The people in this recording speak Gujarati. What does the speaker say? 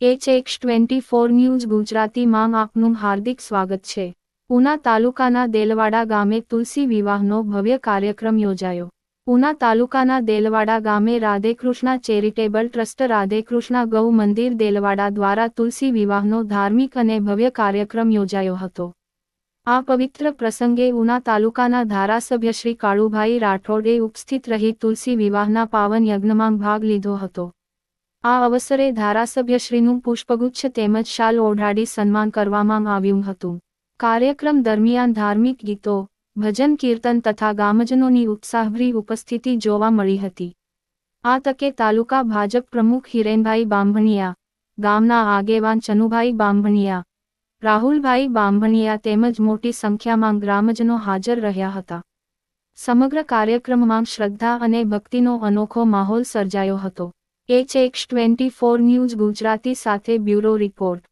HX24 ન્યૂઝ ગુજરાતીમાં આપનું હાર્દિક સ્વાગત છે। ઉના તાલુકાના દેલવાડા ગામે તુલસી વિવાહનો ભવ્ય કાર્યક્રમ યોજાયો। ઉના તાલુકાના દેલવાડા ગામે રાધેકૃષ્ણ ચેરિટેબલ ટ્રસ્ટ રાધેકૃષ્ણ ગૌ મંદિર દેલવાડા દ્વારા તુલસી વિવાહનો ધાર્મિક અને ભવ્ય કાર્યક્રમ યોજાયો હતો। આ પવિત્ર પ્રસંગે ઉના તાલુકાના ધારાસભ્ય શ્રી કાળુભાઈ રાઠોડે ઉપસ્થિત રહી તુલસી વિવાહના પાવન યજ્ઞમાં ભાગ લીધો હતો। આ અવસરે ધારાસભ્યશ્રીનું પુષ્પગુચ્છ તેમજ શાલ ઓઢાડી સન્માન કરવામાં આવ્યું હતું। કાર્યક્રમ દરમિયાન ધાર્મિક ગીતો, ભજન કીર્તન તથા ગામજનોની ઉત્સાહભરી ઉપસ્થિતિ જોવા મળી હતી। આ તકે તાલુકા ભાજપ પ્રમુખ હિરેનભાઈ બાંભણિયા, ગામના આગેવાન ચનુભાઈ બાંભણિયા, રાહુલભાઈ બાંભણિયા તેમજ મોટી સંખ્યામાં ગ્રામજનો હાજર રહ્યા હતા। સમગ્ર કાર્યક્રમમાં શ્રદ્ધા અને ભક્તિનો અનોખો માહોલ સર્જાયો હતો। HX24 ન્યૂઝ ગુજરાતી સાથે બ્યુરો રિપોર્ટ।